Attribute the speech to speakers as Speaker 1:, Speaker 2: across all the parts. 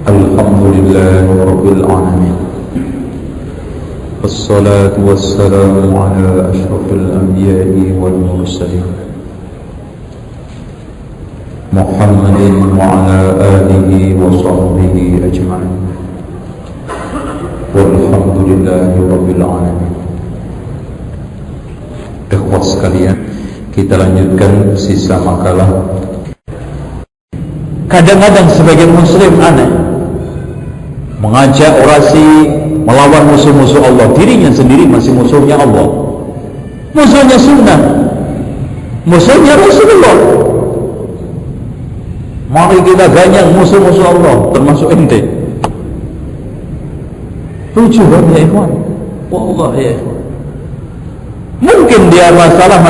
Speaker 1: Alhamdulillah Rabbil Alamin. Wassalatu wassalamu ala ashrafil anbiya'i wal mursalin Muhammadin wa ala alihi wa sahbihi ajma'in. Walhamdulillahi Rabbil Alamin. Ikhwas sekalian, kita lanjutkan sisa makalah. Kadang-kadang sebagian muslim aneh mengajak orasi melawan musuh-musuh Allah, dirinya sendiri masih musuhnya Allah, musuhnya sunnah, musuhnya Rasulullah. Mari kita ganyang musuh-musuh Allah, termasuk ente. Lucu kan ya ikhwan? Wallah ya ikhwan. Mungkin dia masalah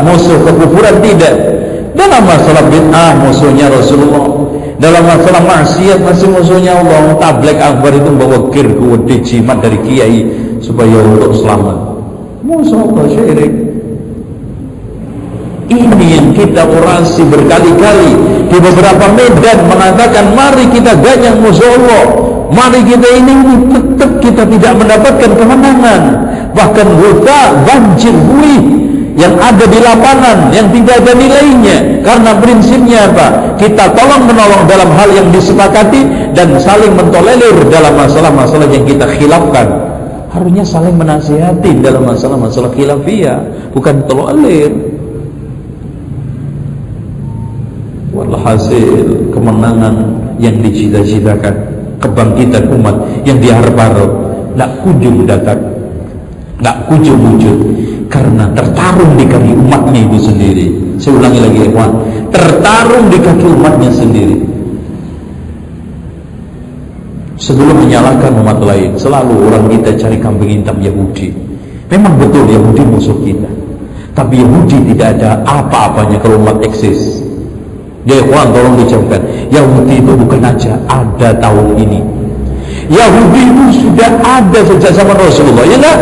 Speaker 1: musuh kekufuran, tidak. Dalam masalah bid'ah musuhnya Rasulullah, dalam masalah maksiat masih musuhnya Allah. Tabligh akbar itu bawa kir kuwede jimat dari kiai supaya untuk selamat. Musuh Allah syirik. Ini yang kita orasi berkali-kali di beberapa medan, mengatakan mari kita ganyang musuh Allah, mari kita ini tetap kita tidak mendapatkan kemenangan, bahkan buta banjir buih yang ada di lapangan yang tidak ada nilainya. Karena prinsipnya apa? Kita tolong menolong dalam hal yang disepakati dan saling mentolerir dalam masalah-masalah yang kita khilafkan. Harusnya saling menasihati dalam masalah-masalah khilafiyah, bukan tolerir. Walhasil kemenangan yang dicita-citakan, kebangkitan umat yang diharap-harap, tak kunjung datang, tak kunjung wujud. Karena tertarung di kaki umatnya itu sendiri. Saya ulangi lagi ya kawan, tertarung di kaki umatnya sendiri. Sebelum menyalahkan umat lain, selalu orang kita cari kambing hitam Yahudi. Memang betul Yahudi musuh kita, tapi Yahudi tidak ada apa-apanya kalau umat eksis. Ya kawan, tolong dijawabkan, Yahudi itu bukan aja ada tahun ini, Yahudi itu sudah ada sejak zaman Rasulullah, ya enggak?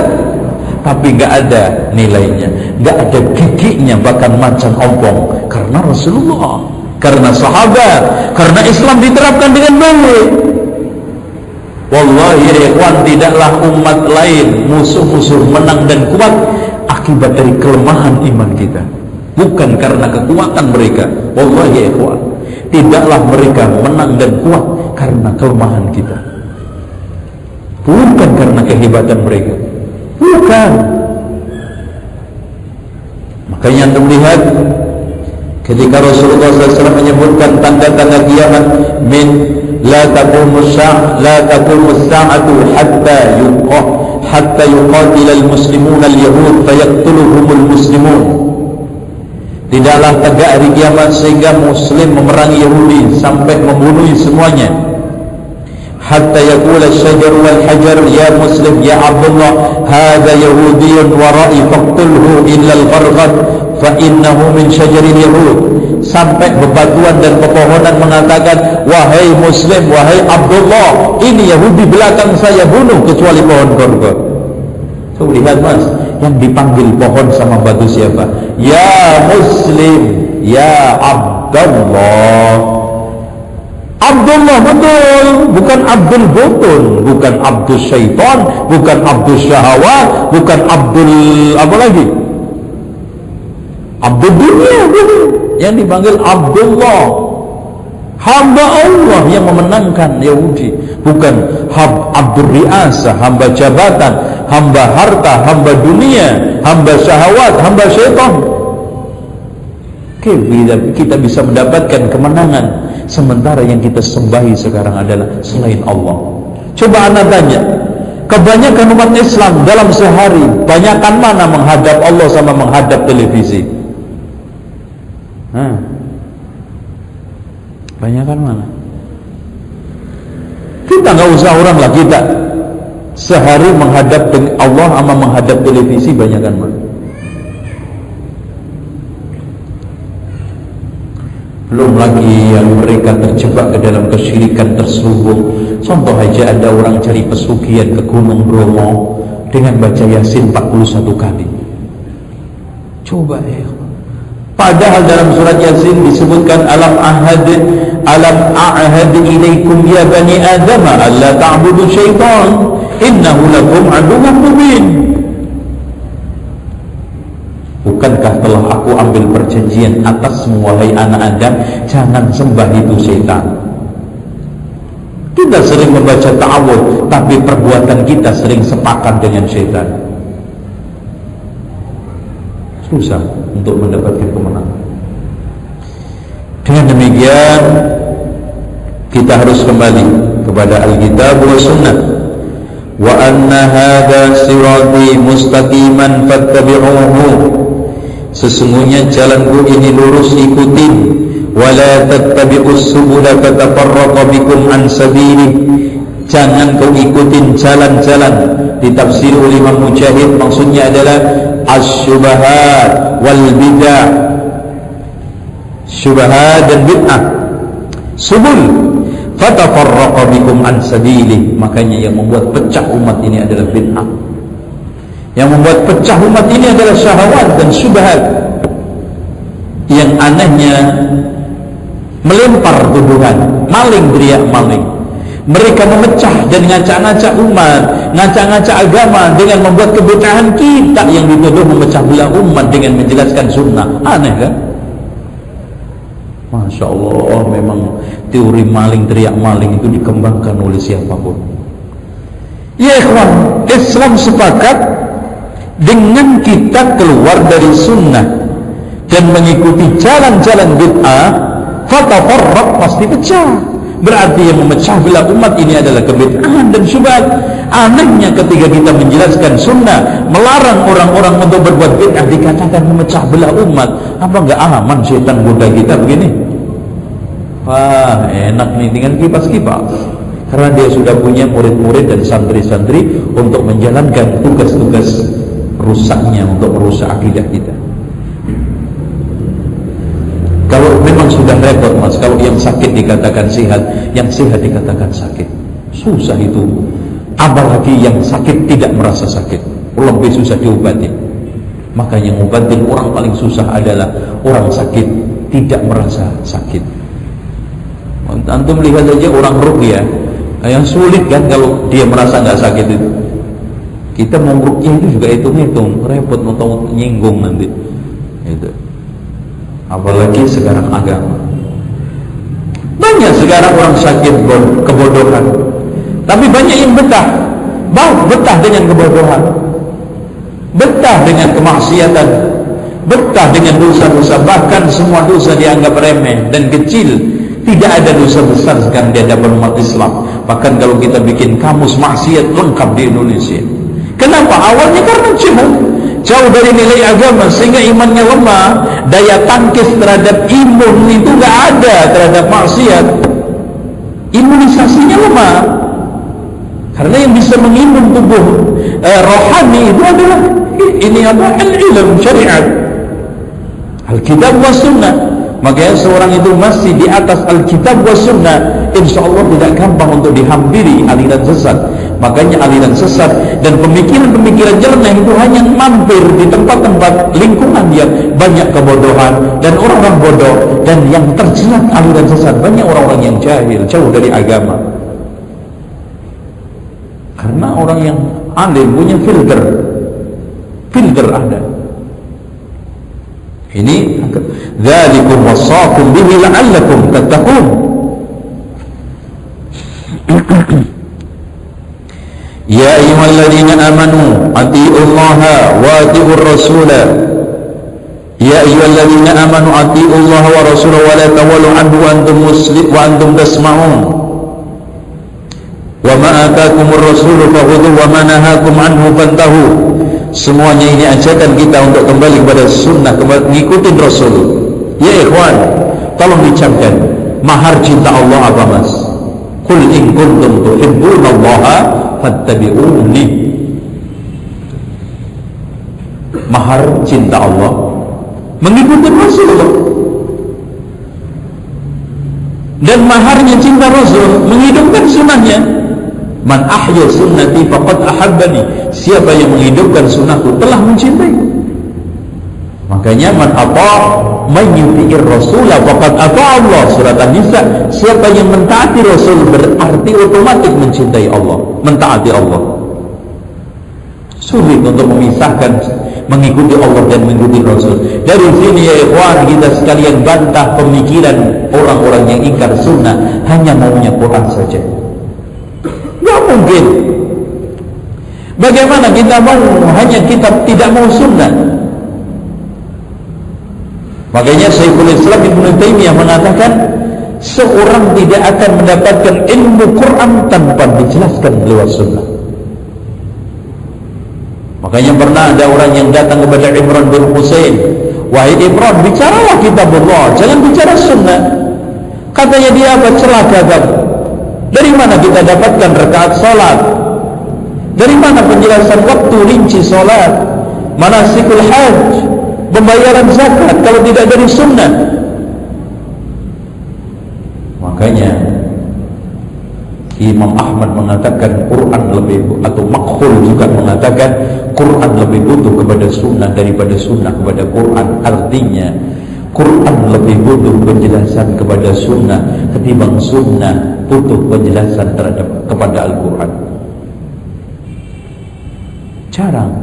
Speaker 1: Tapi nggak ada nilainya, nggak ada giginya, bahkan macan ompong. Karena Rasulullah, karena sahabat, karena Islam diterapkan dengan baik. Wallahi ya ikhwan, tidaklah umat lain musuh-musuh menang dan kuat akibat dari kelemahan iman kita, bukan karena kekuatan mereka. Wallahi ya ikhwan, tidaklah mereka menang dan kuat karena kelemahan kita, bukan karena kehebatan mereka, bukan. Makanya anda melihat ketika Rasulullah SAW menyebutkan tanda-tanda kiamat, min la taqumus sa'atu hatta yuqatil al-muslimun al-yahud fayaqtuluhumul muslimun. Tidaklah tegak hari kiamat sehingga muslim memerangi Yahudi sampai membunuh semuanya. Hatta yaqula asy-syajar wal hajar ya muslim ya Abdullah hadza yahudiyyun wara'i faqtulhu illa al-gharqad fa innahu min syajaril yahud. Sampai bebatuan dan pepohonan mengatakan, wahai muslim, wahai Abdullah, ini Yahudi belakang saya, bunuh kecuali pohon korban. So, lihat mas, yang dipanggil pohon sama batu siapa? Ya muslim, ya Abdullah. Abdullah betul, bukan Abdul Butun, bukan Abdul Syaitan, bukan Abdul Syahwat, bukan Abdul apa lagi? Abdul Dunia, yang dipanggil Abdullah, hamba Allah yang memenangkan Yahudi, bukan Abdul Riasa, hamba jabatan, hamba harta, hamba dunia, hamba syahwat, hamba syaitan. Oke, kita bisa mendapatkan kemenangan sementara yang kita sembahi sekarang adalah selain Allah. Coba anda tanya, kebanyakan umat Islam dalam sehari banyakan mana menghadap Allah sama menghadap televisi? Banyakan mana? Kita nggak usah orang lah, kita sehari menghadap Allah sama menghadap televisi banyakan mana? Belum lagi yang mereka terjebak ke dalam kesyirikan terselubung. Contoh aja, ada orang cari pesugihan ke Gunung Bromo dengan baca Yasin 41 kali. Coba ya, Padahal dalam surat Yasin disebutkan alam ahad ilaikum ya bani Adam alla ta'budu syaitan innahu lakum aduwwun mubin. Bukankah telah aku ambil perjanjian atasmu wahai anak Adam, jangan sembah itu syaitan. Kita sering membaca ta'awudz, tapi perbuatan kita sering sepakat dengan syaitan. Susah untuk mendapatkan kemenangan. Dengan demikian kita harus kembali kepada Alkitab wa Sunnah. Wa anna hadza sirati mustaqiman fattabi'uhu. Sesungguhnya jalanku ini lurus, ikutin. Wala tattabi'us subula fatafarraqa bikum an sabili. Jangan kau ikutin jalan-jalan. Ditafsir oleh Imam Mujahid, maksudnya adalah as-syubahat wal bid'ah. Syubhat dan bid'ah. Subul fatafarraqa bikum an sabili. Makanya yang membuat pecah umat ini adalah bid'ah. Yang membuat pecah umat ini adalah syahwat dan syubhat. Yang anehnya melempar tuduhan, maling teriak maling. Mereka memecah dan ngacak-ngacak umat, ngacak-ngacak agama dengan membuat kebid'ahan. Kita yang dituduh memecah belah umat dengan menjelaskan sunnah. Aneh kan? Masya Allah, memang teori maling teriak maling itu dikembangkan oleh siapapun. Ya ikhwan, Islam sepakat dengan kita keluar dari sunnah dan mengikuti jalan-jalan bid'ah, fatafarraq pasti pecah. Berarti yang memecah belah umat ini adalah kebid'ahan dan syubhat. Anehnya ketika kita menjelaskan sunnah, melarang orang-orang untuk berbuat bid'ah, dikatakan memecah belah umat. Apa enggak aman syaitan goda kita begini? Wah, enak nih, tinggal kipas-kipas. Karena dia sudah punya murid-murid dan santri-santri untuk menjalankan tugas-tugas rusaknya, untuk merusak akidah kita. Kalau memang sudah repot mas, kalau yang sakit dikatakan sehat, yang sehat dikatakan sakit, susah itu. Apalagi yang sakit tidak merasa sakit, lebih susah diobati. Maka yang ngobatin orang paling susah adalah orang sakit tidak merasa sakit. Antum lihat aja orang ruqyah, yang sulit kan kalau dia merasa nggak sakit itu. Kita mau ruqyah itu juga hitung-hitung, repot, mau nyinggung nanti. Itu. Apalagi sekarang agama. Banyak sekarang orang sakit kebodohan, tapi banyak yang betah dengan kebodohan, betah dengan kemaksiatan, betah dengan dosa-dosa. Bahkan semua dosa dianggap remeh dan kecil. Tidak ada dosa besar sekarang di hadapan umat Islam. Bahkan kalau kita bikin kamus maksiat lengkap di Indonesia. Kenapa? Awalnya karena jauh dari nilai agama sehingga imannya lemah, daya tangkis terhadap imun itu gak ada terhadap maksiat, imunisasinya lemah. Karena yang bisa mengimun tubuh rohani itu adalah ini apa? Al-ilm syariat, Alkitab wa Sunnah. Makanya seorang itu masih di atas Alkitab wa Sunnah, insya Allah tidak gampang untuk dihampiri aliran sesat. Makanya aliran sesat dan pemikiran-pemikiran nyeleneh itu hanya mampir di tempat-tempat lingkungan yang banyak kebodohan dan orang-orang bodoh, dan yang terjerat aliran sesat banyak orang-orang yang jahil, jauh dari agama. Karena orang yang alim punya filter ada. Ini dzalikum wasaqum bihi la'allakum tattaqun. Ya ayyuhalladzina amanu atiiullaha wa atiiur rasula. Ya ayyuhalladzina amanu atiiullaha wa rasulahu wa la tawallu anhu wa antum tasma'un. Wa ma ataakumur rasulu fakhudhuhu wa ma nahakum anhu fantahu. Semuanya ini ajakan kita untuk kembali kepada sunnah, mengikuti Rasul. Ya ikhwan, tolong dicamkan mahar cinta Allah apa mas? Qul in kuntum tuhibbunallaha fattabi'uni. Mahar cinta Allah mengikuti Rasulullah. Dan maharnya cinta Rasul menghidupkan sunnahnya. Man ahya sunnati faqad ahabbani. Siapa yang menghidupkan sunnahku telah mencintai. Makanya man ata may yuti'ir rasulah faqad ata'a Allah. Surat An-Nisa, siapa yang mentaati Rasul berarti otomatis mencintai Allah, mentaati Allah. Sulit untuk memisahkan mengikuti Allah dan mengikuti Rasul. Dari sini ya ikhwan, kita sekalian bantah pemikiran orang-orang yang ingkar sunnah hanya maunya Quran saja. Tidak mungkin. Bagaimana kita mau hanya kitab, tidak mau sunnah? Makanya Syekhul Islam Ibnu Taimiyah mengatakan seorang tidak akan mendapatkan ilmu Quran tanpa dijelaskan lewat sunnah. Makanya pernah ada orang yang datang kepada Imran bin Husain, wahai Imran, bicaralah kitabullah, jangan bicara sunnah. Katanya dia, apa celaka kamu? Dari mana kita dapatkan rakaat salat? Dari mana penjelasan waktu rinci salat, manasikul hajj, pembayaran zakat kalau tidak dari sunnah? Makanya Imam Ahmad mengatakan Quran lebih, atau Makhul juga mengatakan Quran lebih butuh kepada sunnah daripada sunnah kepada Quran. Artinya Quran lebih butuh penjelasan kepada sunnah ketimbang sunnah butuh penjelasan terhadap kepada Al-Quran. Jarang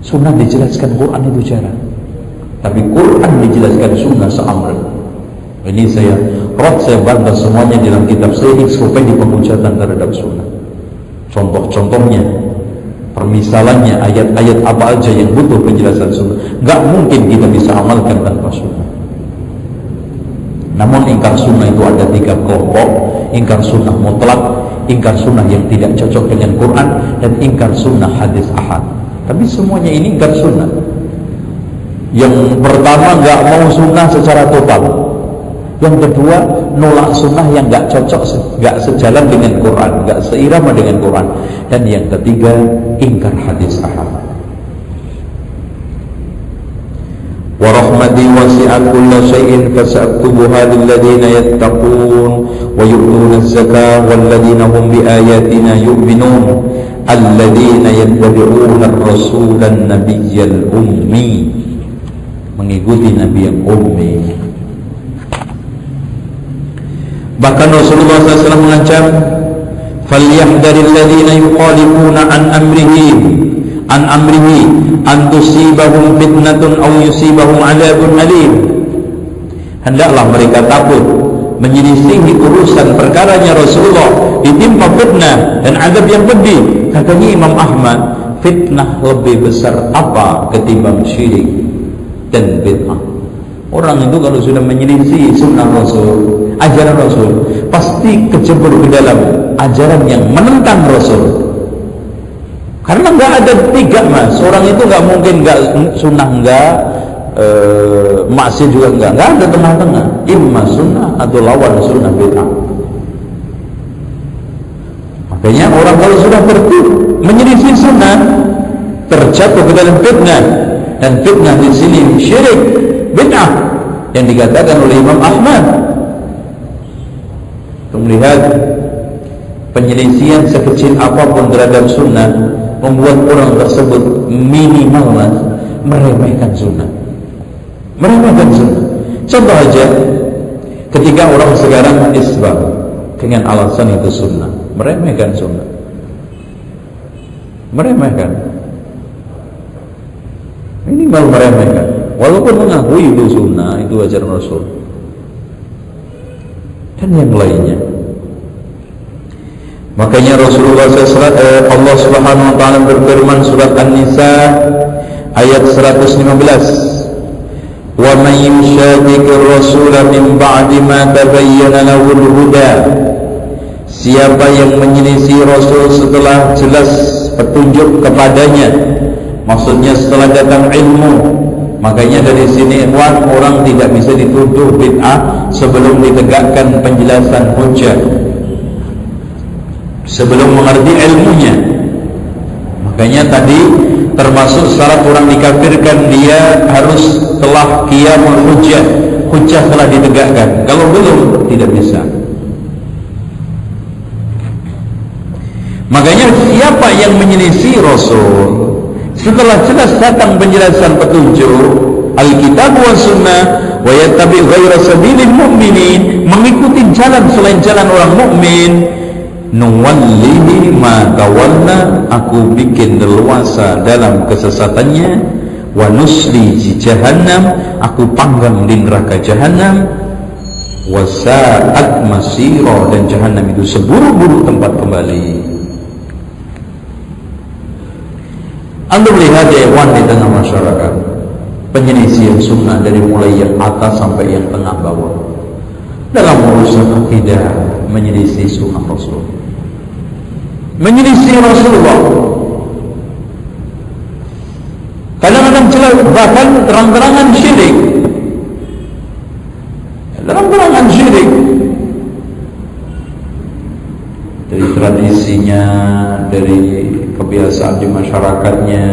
Speaker 1: sunnah dijelaskan Quran, itu jarang. Tapi Quran dijelaskan sunnah seamrah. Ini saya bantah semuanya dalam kitab saya, Ensiklopedia Penghujatan terhadap sunnah. Contoh-contohnya, permisalannya, ayat-ayat apa aja yang butuh penjelasan sunnah. Gak mungkin kita bisa amalkan tanpa sunnah. Namun ingkar sunnah itu ada 3 kelompok: ingkar sunnah mutlak, ingkar sunnah yang tidak cocok dengan Quran, dan ingkar sunnah hadis ahad. Tapi semuanya ini ingkar sunnah. Yang pertama, gak mau sunnah secara total. Yang kedua, nolak sunnah yang gak cocok, gak sejalan dengan Quran, gak seirama dengan Quran. Dan yang ketiga, ingkar hadis ahad. Wa rahmati wasi'at kulla syai'in fasa'aktubuha lilladhina yattaqun wa yu'tuna az-zakata walladhina hum biayatina yu'minun alladhina yattabi'una ar-rasula an-nabiyyal ummi, mengikuti nabi yang ummi. Bahkan Rasulullah SAW mengancam, falyahdharil ladzina yukhalifuna an amrihi an tusibahum fitnatun aw yusibahum 'adzabun alim. Hendaklah mereka takut menyelisihi urusan perkaranya Rasulullah, ditimpa fitnah dan azab yang pedih. Katanya Imam Ahmad, fitnah lebih besar apa ketimbang syirik dan bid'ah? Orang itu kalau sudah menyelisih sunnah Rasul, ajaran Rasul, pasti kecebur ke dalam ajaran yang menentang Rasul. Karena nggak ada 3 mas, orang itu nggak mungkin nggak sunnah, nggak maksiat juga nggak ada tengah-tengah. Imma sunnah atau lawan sunnah bid'ah. Makanya orang kalau sudah menyelisih sunnah, terjatuh ke dalam fitnah, dan fitnah di sini syirik, bid'ah yang dikatakan oleh Imam Ahmad. Untuk melihat penyelisihan sekecil apapun terhadap sunnah membuat orang tersebut minimal meremehkan sunnah. Meremehkan sunnah. Contoh aja, ketika orang sekarang isbah dengan alasan itu sunnah, meremehkan sunnah, meremehkan, minimal meremehkan. Walaupun mengakui itu sunnah, itu ajaran Rasul dan yang lainnya. Makanya Rasulullah SAW, Allah Subhanahu Wa Taala berfirman surat An-Nisa ayat 115, wa man yushaqiqir rasula min ba'di ma tabayyana lahul huda. Siapa yang menyelisih Rasul setelah jelas petunjuk kepadanya, maksudnya setelah datang ilmu. Makanya dari sini orang tidak bisa dituduh bid'ah sebelum ditegakkan penjelasan hujjah, sebelum mengerti ilmunya. Makanya tadi termasuk syarat orang dikafirkan, dia harus telah qiyamul hujjah, hujjah telah ditegakkan. Kalau belum, tidak bisa. Makanya siapa yang menyelisih Rasul setelah jelas datang penjelasan petunjuk, Alkitab wa sunnah wa yattabi' ghaira sabilil mu'minin, mengikuti jalan selain jalan orang mukmin, nuwallihi ma tawalla, aku bikin leluasa dalam kesesatannya, wa nusli jahannam, aku panggang di neraka jahannam, wa sa'at masira, dan jahannam itu seburuk-buruk tempat kembali. Anda lihat ya ikhwan, di tengah masyarakat penyelisihan sunnah dari mulai yang atas sampai yang tengah bawah dalam urusan akidah, menyelisih sunnah Rasul, menyelisih Rasulullah, kadang-kadang jelas, bahkan terang-terangan syirik, terang-terangan syirik, dari tradisinya, dari kebiasaan di masyarakatnya.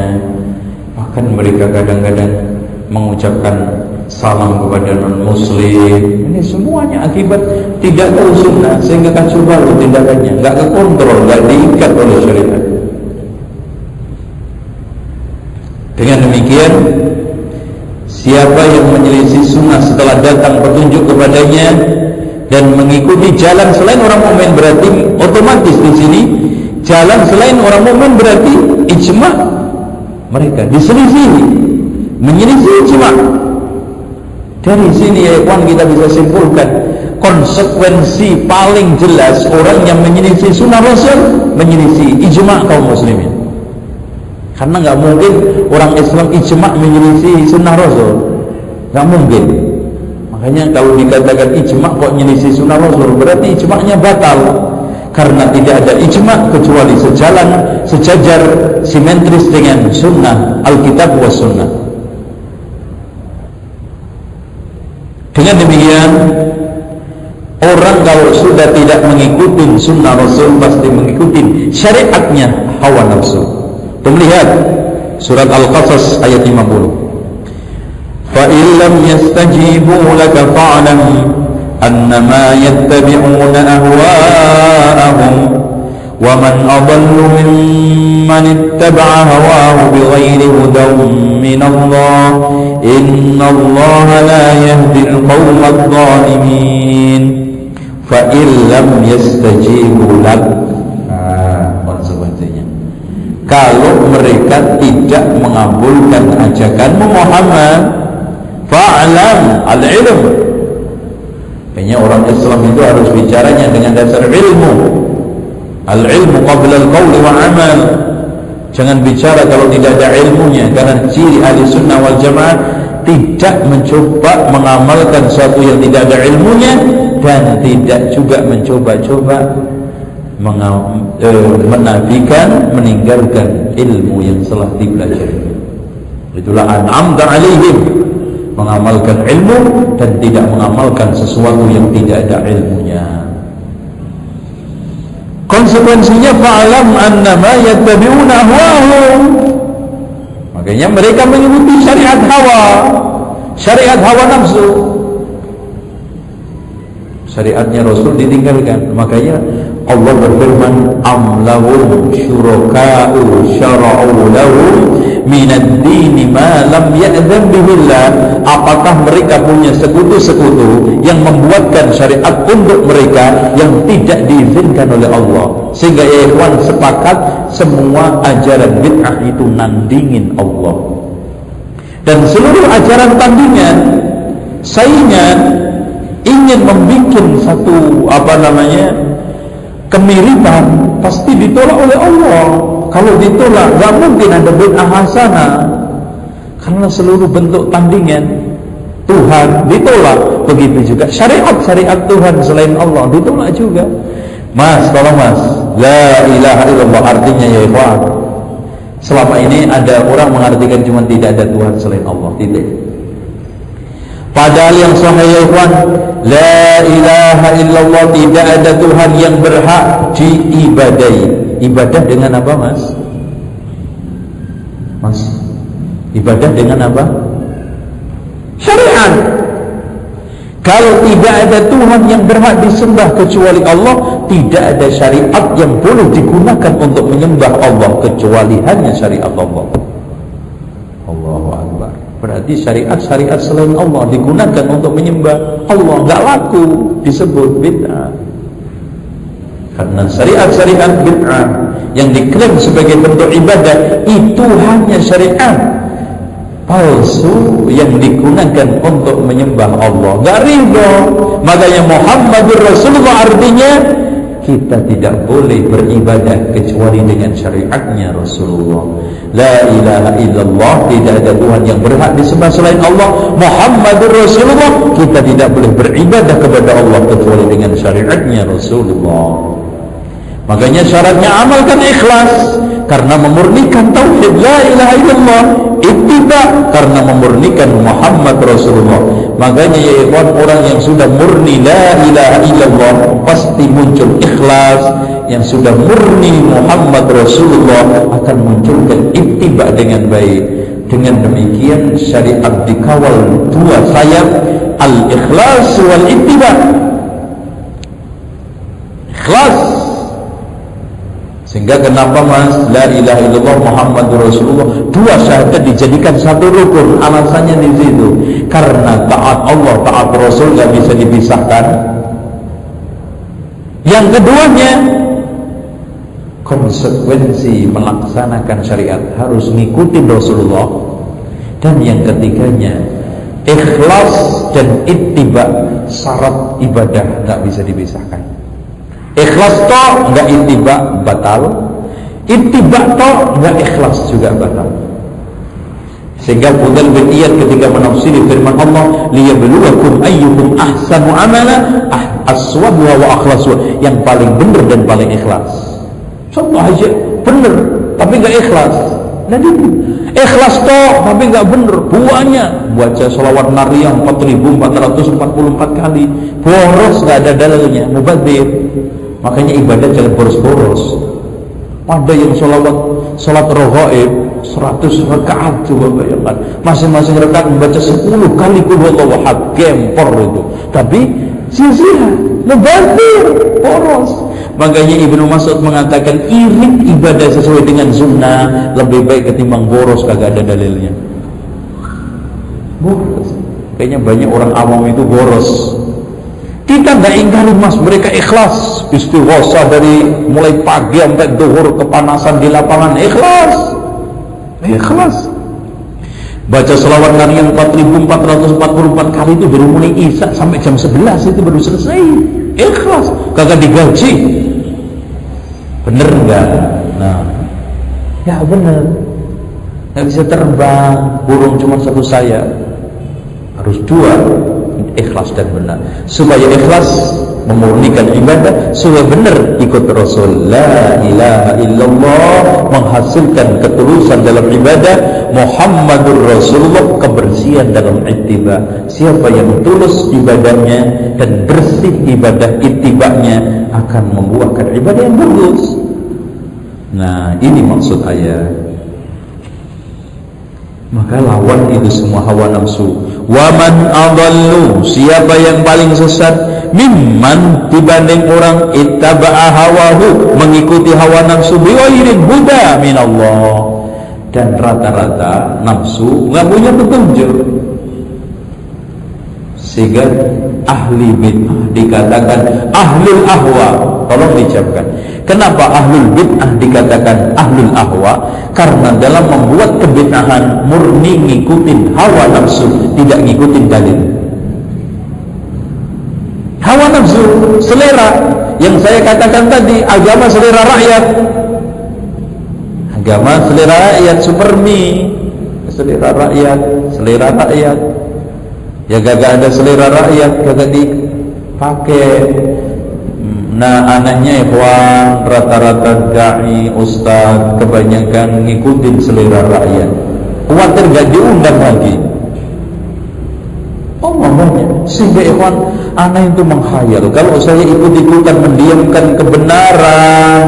Speaker 1: Bahkan mereka kadang-kadang mengucapkan salam kepada non-muslim. Ini semuanya akibat tidak tahu sunnah, sehingga kacau balau tindakannya, nggak kekontrol, nggak diikat oleh syariat. Dengan demikian, siapa yang menyelisih sunnah setelah datang petunjuk kepadanya dan mengikuti jalan selain orang mukmin, berarti otomatis di sini jalan selain orang mukmin berarti ijma' mereka diselisih, menyelisih ijma'. Dari sini ya ikhwan, kita bisa simpulkan konsekuensi paling jelas orang yang menyelisih sunnah Rasul, menyelisih ijma' kaum muslimin. Karena nggak mungkin orang Islam ijma' menyelisih sunnah Rasul, nggak mungkin. Makanya kalau dikatakan ijma' kok menyelisih sunnah Rasul, berarti ijma'nya batal. Karena tidak ada ijma' kecuali sejalan, sejajar, simetris dengan sunnah Alkitab wa sunnah. Dengan demikian, orang kalau sudah tidak mengikuti sunnah Rasul, pasti mengikuti syariatnya hawa nafsu. Lihat surat Al-Qasas ayat 50. Fa illam yastajibu laka fa'lam annama yattabi'una ahwa'ahum wa man adallu mimman ittaba'a hawahu bighairi hudan min Allah innallaha la yahdi al-qawma adh-dhalimin. Fa illam yastajibu lak, konsekuensinya kalau mereka tidak mengabulkan ajakanmu Muhammad, fa'lam, al-ilm. Kayaknya orang Islam itu harus bicaranya dengan dasar ilmu. Al-ilmu qabla al-qawli wa amal. Jangan bicara kalau tidak ada ilmunya, karena ciri ahli sunnah wal jamaah tidak mencoba mengamalkan sesuatu yang tidak ada ilmunya, dan tidak juga mencoba-coba menafikan, meninggalkan ilmu yang telah dipelajari. Itulah an'amta alaihim, mengamalkan ilmu dan tidak mengamalkan sesuatu yang tidak ada ilmunya. Konsekuensinya fa'alam annama yattabi'una ahwa'ahum. Makanya mereka mengikuti syariat hawa nafsu. Syariatnya Rasul ditinggalkan. Makanya Allah berfirman, am lahum syuraka'u syara'u lahum minad dini ma lam ya'dzan bihillah. Apakah mereka punya sekutu-sekutu yang membuatkan syariat untuk mereka yang tidak diizinkan oleh Allah? Sehingga ya ikhwan, sepakat semua ajaran bid'ah itu nandingin Allah. Dan seluruh ajaran tandingan, saingan, ingin membuat satu kemiripan, pasti ditolak oleh Allah. Kalau ditolak, gak mungkin ada bid'ah hasanah. Karena seluruh bentuk tandingan Tuhan ditolak. Begitu juga syariat Tuhan selain Allah ditolak juga. Mas, tolong mas, la ilaha illallah artinya ya ikhwan, selama ini ada orang mengartikan cuma tidak ada Tuhan selain Allah, titik. Padahal yang sahih ya ikhwan, la ilaha illallah, tidak ada Tuhan yang berhak diibadahi. Ibadah dengan apa mas? Mas, ibadah dengan apa? Syariat. Kalau tidak ada Tuhan yang berhak disembah kecuali Allah, tidak ada syariat yang boleh digunakan untuk menyembah Allah kecuali hanya syariat Allah. Allahu Akbar. Berarti syariat-syariat selain Allah digunakan untuk menyembah Allah, nggak laku disebut bid'ah. Karena syariat-syariat bid'ah yang diklaim sebagai bentuk ibadah itu hanya syariat palsu yang digunakan untuk menyembah Allah, nggak ridho. Makanya Muhammadur Rasulullah artinya kita tidak boleh beribadah kecuali dengan syariatnya Rasulullah. La ilaha illallah, tidak ada Tuhan yang berhak disembah selain Allah. Muhammadur Rasulullah, kita tidak boleh beribadah kepada Allah kecuali dengan syariatnya Rasulullah. Makanya syaratnya amalkan ikhlas karena memurnikan tauhid la ilaha illallah, ittiba karena memurnikan Muhammad Rasulullah. Makanya ya ikhwan, orang yang sudah murni la ilaha illallah pasti muncul ikhlas. Yang sudah murni Muhammad Rasulullah akan munculkan ittiba dengan baik. Dengan demikian syariat dikawal dua sayap, al-ikhlas wal ittiba. Ikhlas. Sehingga kenapa mas la ilaha illallah Muhammadur Rasulullah dua syahadat dijadikan satu rukun? Alasannya di situ karena taat Allah, taat Rasul gak bisa dipisahkan. Yang keduanya konsekuensi melaksanakan syariat harus ngikutin Rasulullah. Dan yang ketiganya ikhlas dan ittiba, syarat ibadah gak bisa dipisahkan. Ikhlas toh enggak ittiba batal, ittiba toh enggak ikhlas juga batal. Sehingga Fudhal bin Iyad ketika menafsiri firman Allah, liyabluwakum ayyukum ahsanu amala, aswabuha wa akhlasuha, yang paling benar dan paling ikhlas. Contoh aja benar tapi enggak ikhlas. Jadi ikhlas toh tapi enggak benar, buahnya baca sholawat nariyah 4444 kali, boros enggak ada dalilnya, mubadzir. Makanya ibadah jangan boros-boros. Ada yang sholat raghaib 100 rakaat, coba bayangkan. Masing-masing rakaat membaca 10 kali qul huwallahu ahad, gempor itu. Tapi sia-sia, mubadzir, boros. Makanya Ibnu Mas'ud mengatakan irit ibadah sesuai dengan sunnah lebih baik ketimbang boros kagak ada dalilnya. Boros. Kayaknya banyak orang awam itu boros. Kita nggak ingkari mas, mereka ikhlas istighosah dari mulai pagi sampai zuhur, kepanasan di lapangan, ikhlas. Baca selawat nariyah 4444 kali itu baru mulai isya sampai jam 11 itu baru selesai, ikhlas, kagak digaji. Bener nggak? Nah, ya bener. Nggak bisa terbang, burung cuma satu sayap, harus dua. Ikhlas dan benar, supaya ikhlas memurnikan ibadah, supaya benar ikut Rasul. La ilaha illallah menghasilkan ketulusan dalam ibadah, Muhammadur Rasulullah kebersihan dalam ittiba. Siapa yang tulus ibadahnya dan bersih ibadah ittibanya akan membuahkan ibadah yang bagus. Nah, ini maksud ayat. Maka lawan itu semua hawa nafsu. Waman adallu, siapa yang paling sesat, mimman dibanding orang ittaba'a hawahu, mengikuti hawa nafsu biwairin huda minallah. Dan rata-rata nafsu nggak punya petunjuk. Sehingga ahli bid'ah dikatakan ahlul ahwa. Tolong diucapkan, kenapa ahlul bid'ah dikatakan ahlul ahwa? Karena dalam membuat kebid'ahan murni ngikutin hawa nafsu, tidak ngikutin dalil. Hawa nafsu, selera. Yang saya katakan tadi, agama selera rakyat. Agama selera rakyat, supermi. Selera rakyat. Ya gagak ada selera rakyat, gagak dipakai. Nah, anaknya ikhwan rata-rata dai, ustaz, kebanyakan ngikutin selera rakyat. Khawatir gak diundang lagi. Oh ngomongnya, sehingga ikhwan anak itu menghayal. Kalau saya ikut-ikutan mendiamkan kebenaran,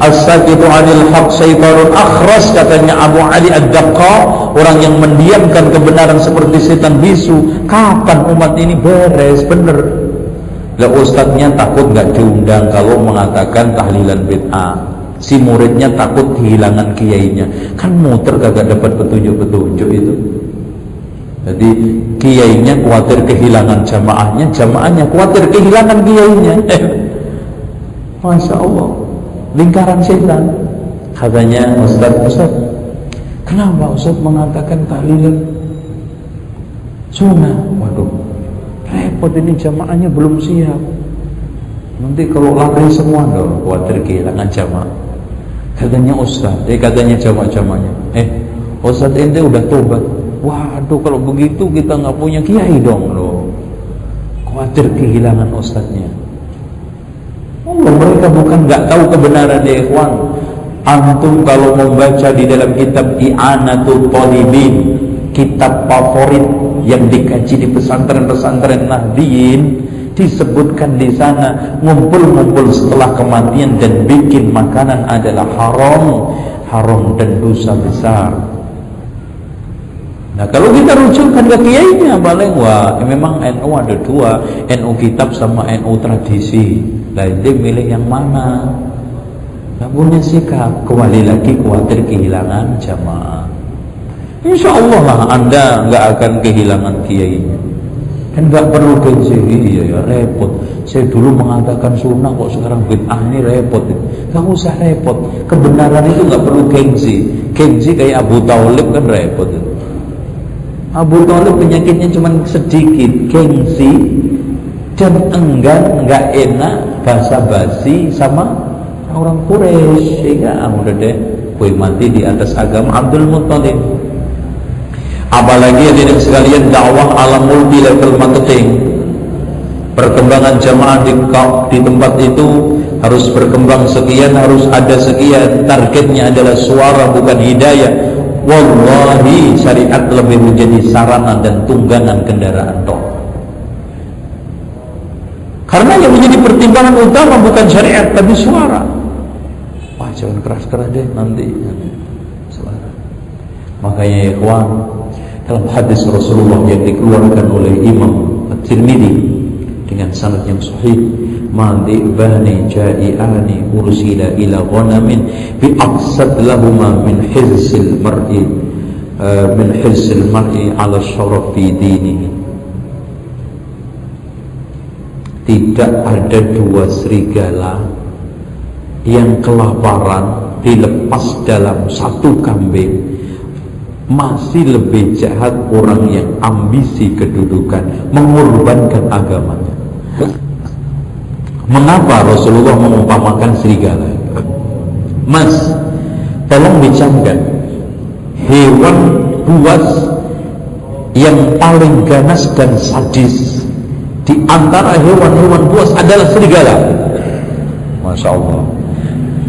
Speaker 1: as-sakitu 'anil haq syaitanun akhras, katanya Abu Ali Ad-Daqqa, orang yang mendiamkan kebenaran seperti setan bisu. Kapan umat ini beres bener? Lah ustadznya takut gak diundang kalau mengatakan tahlilan bid'ah. Si muridnya takut kehilangan kiainya. Kan muter kagak dapat petunjuk-petunjuk itu. Jadi kiainya khawatir kehilangan jamaahnya, jamaahnya khawatir kehilangan kiainya. Masya Allah, lingkaran setan. Katanya Ustaz, kenapa Ustaz mengatakan tahlilan sunnah? Waduh, repot ini, jamaahnya belum siap. Nanti kalau lari semua dong, khawatir kehilangan jamaah. Katanya Ustaz, katanya jamaah-jamaahnya, Ustaz ente udah tobat. Waduh, kalau begitu kita nggak punya kiai dong loh. Khawatir kehilangan ustadznya. Allah, mereka bukan nggak tahu kebenaran ya ikhwan. Antum kalau membaca di dalam kitab I'anatul Talibin, kitab favorit yang dikaji di pesantren-pesantren Nahdiyin, disebutkan di sana ngumpul-ngumpul setelah kematian dan bikin makanan adalah haram dan dosa besar. Nah, kalau kita rujukkan ke kiainya paling memang NU ada dua, NU kitab sama NU tradisi. Lah ente milih yang mana? Nggak punya sikap, kembali lagi khawatir kehilangan jamaah. Insya Allah lah Anda nggak akan kehilangan kiainya. Dan nggak perlu gengsi, iya ya repot. Saya dulu mengatakan sunnah kok sekarang bid'ah, ini repot. Nggak usah repot. Kebenaran itu nggak perlu gengsi. Gengsi kayak Abu Thalib kan repot. Abu Thalib penyakitnya cuma sedikit, gengsi dan enggan, nggak enak basa-basi sama orang Quraisy. Sehingga udah deh, gue mati di atas agama Abdul Muttalib. Apalagi hadirin sekalian, dakwah ala multi level marketing. Perkembangan jamaah di tempat itu harus berkembang sekian, harus ada sekian. Targetnya adalah suara bukan hidayah. Wallahi syariat lebih menjadi sarana dan tunggangan kendaraan tok. Karena yang menjadi pertimbangan utama bukan syariat tapi suara. Wah, jangan keras-keras deh nanti suara. Makanya ikhwan, dalam hadis Rasulullah yang dikeluarkan oleh Imam At-Tirmidzi dengan sanad yang sahih, "Madibani ja'iani ursila ila ghanamin bi aqsad lahuma min hirzil mar'i ala syaraf fi dinihi." Tidak ada dua serigala yang kelaparan dilepas dalam satu kambing masih lebih jahat orang yang ambisi kedudukan, mengorbankan agamanya. Mengapa Rasulullah mengumpamakan serigala? Mas, tolong dicamkan, hewan buas yang paling ganas dan sadis di antara hewan-hewan buas adalah serigala. Masya Allah.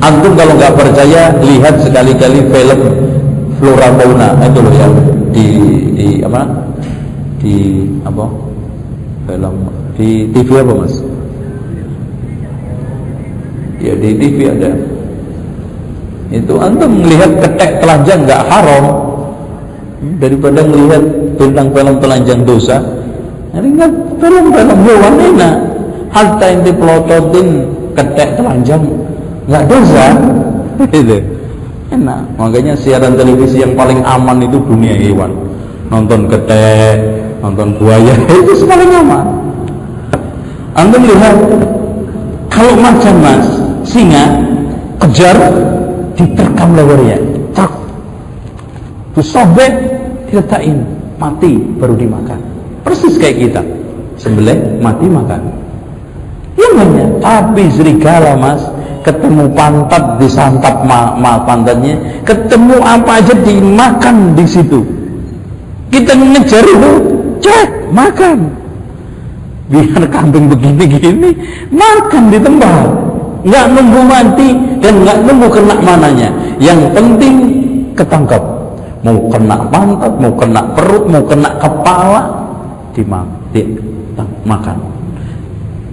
Speaker 1: Antum kalau nggak percaya, lihat sekali-kali film Flora Fauna itu loh ya, di apa? Di apa? Film di TV apa mas? Ya di TV ada. Itu antum melihat ketek telanjang nggak haram daripada melihat tentang film telanjang dosa. Ingat film-film hewan enak. Harta yang dipelototin ketek telanjang nggak dosa. Itu enak. Makanya siaran televisi yang paling aman itu dunia hewan. Nonton ketek, nonton buaya, itu paling aman. Antum lihat, kalau macan mas, singa kejar, diterkam lehernya, tak, disobek, diletakin, mati baru dimakan. Persis kayak kita, sembelih, mati makan. Yang lainnya, tapi serigala mas, ketemu pantat disantap pantatnya, ketemu apa aja dimakan di situ. Kita ngejar itu, cek, makan. Biar kambing begini-gini, makan di tempat, nggak nunggu mati dan nggak nunggu kena mananya. Yang penting ketangkap, mau kena pantat, mau kena perut, mau kena kepala, dimakan.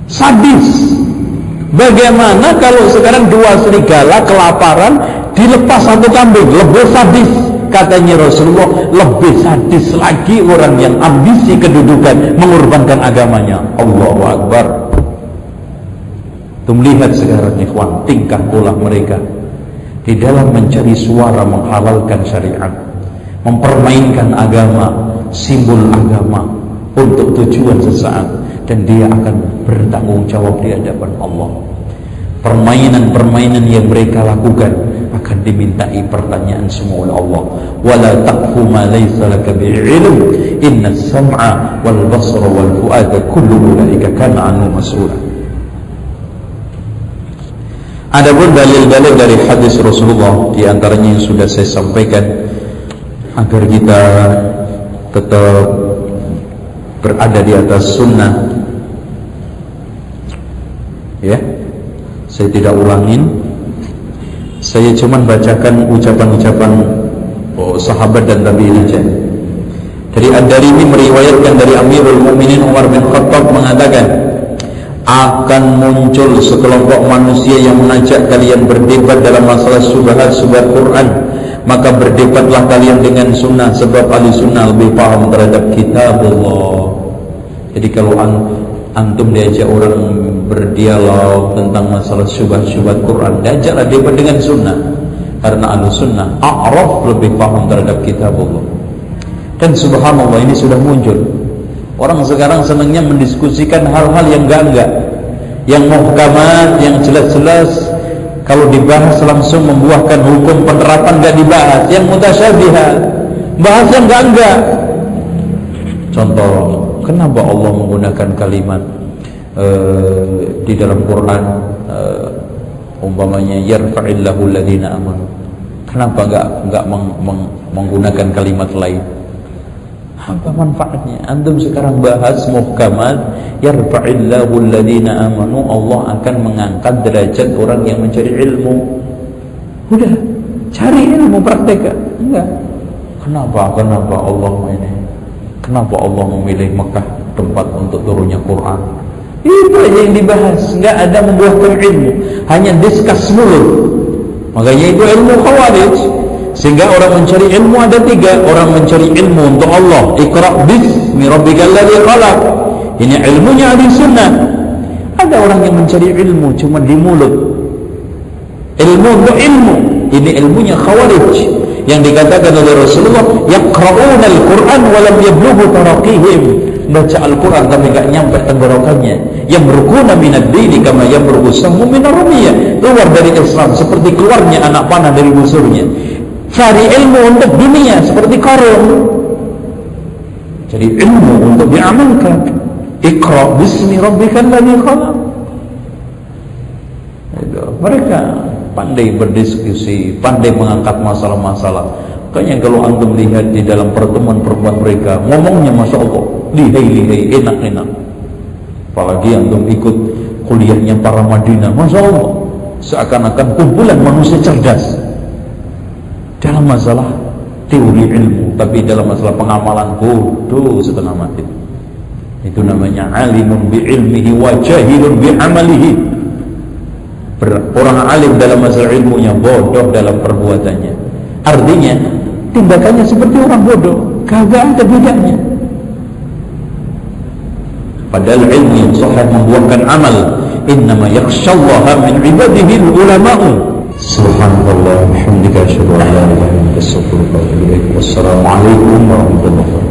Speaker 1: Sadis. Bagaimana kalau sekarang dua serigala kelaparan dilepas satu kambing? Lebih sadis. Katanya Rasulullah, lebih sadis lagi orang yang ambisi kedudukan, mengorbankan agamanya. Allahu Akbar. Tuh melihat sekarang ikhwan, tingkah pola mereka di dalam mencari suara menghalalkan syariat, mempermainkan agama, simbol agama untuk tujuan sesaat, dan dia akan bertanggung jawab di hadapan Allah. Permainan-permainan yang mereka lakukan akan dimintai pertanyaan semua oleh Allah. Wala taqfu ma laysa laka bi'ilm inna as-sam'a wal basara wal fu'ada kullu ulaika kana anhu mas'ula. Adapun dalil-dalil dari hadis Rasulullah, di antaranya yang sudah saya sampaikan agar kita tetap berada di atas sunnah, ya. Saya tidak ulangin, saya cuma bacakan ucapan-ucapan sahabat dan tabi'in aja. Dari Ad-Darimi meriwayatkan dari Amirul Mukminin Umar bin Khattab mengatakan, akan muncul sekelompok manusia yang mengajak kalian berdebat dalam masalah syubhat-syubhat Quran, maka berdebatlah kalian dengan sunnah, sebab ahli sunnah lebih paham terhadap kitabullah. Jadi kalau antum diajak orang berdialog tentang masalah syubhat-syubhat Quran, diajaklah debat dengan sunnah, karena ahli sunnah a'raf, lebih paham terhadap kitabullah. Dan subhanallah, ini sudah muncul. Orang sekarang senangnya mendiskusikan hal-hal yang enggak, yang muhkamat, yang jelas-jelas kalau dibahas langsung membuahkan hukum penerapan, enggak dibahas. Yang mutasyabihat, bahas yang enggak. Contoh, kenapa Allah menggunakan kalimat di dalam Quran umpamanya yarfa'illahu alladhina amanu? Kenapa enggak menggunakan kalimat lain? Apa manfaatnya? Antum sekarang bahas muhkamat, yarfa'illahu alladhina amanu, Allah akan mengangkat derajat orang yang mencari ilmu. Udah, cari ilmu, praktekkan. Enggak. Kenapa Allah ini? Kenapa Allah memilih Mekah tempat untuk turunnya Quran? Itu aja yang dibahas, enggak ada membuahkan ilmu, hanya diskus mulut. Makanya itu ilmu khawarij. Sehingga orang mencari ilmu ada tiga. Orang mencari ilmu untuk Allah, Iqra' bismi rabbikal ladzi khalaq, ini ilmunya ahli sunnah. Ada orang yang mencari ilmu cuma di mulut, ilmu untuk ilmu, ini ilmunya khawarij, yang dikatakan oleh Rasulullah, yaqra'una al-Qur'an wa lam yablughu taraqihim, baca Al-Quran tapi enggak nyampe tenggorokannya. Yamruquna minad dini kama yamruqu sahmu minar ramiyah, keluar dari Islam seperti keluarnya anak panah dari musuhnya. Cari ilmu untuk dunia seperti Qarun. Jadi ilmu untuk diamalkan. Iqra' bismi rabbikal ladzi khalaq. Mereka pandai berdiskusi, pandai mengangkat masalah-masalah. Makanya kalau antum lihat di dalam pertemuan-pertemuan mereka, ngomongnya Masya Allah, lihai-lihai, enak-enak. Apalagi antum ikut kuliahnya para Madinah, Masya Allah, seakan-akan kumpulan manusia cerdas dalam masalah teori ilmu, tapi dalam masalah pengamalan bodoh setengah mati. Itu namanya alimun bi ilmihi wa jahilun bi amalihi. Orang alim dalam masalah ilmunya, bodoh dalam perbuatannya. Artinya tindakannya seperti orang bodoh, kagak ada bedanya. Padahal ilmu yang sahih membuahkan amal. Innama yakhshallaha min ibadihi ulama'u. Subhanallah, bihamdika, asyhadu an la ilaha illa anta, astaghfiruka wa atubu ilaik. Wassalamu alaikum warahmatullahi wabarakatuh.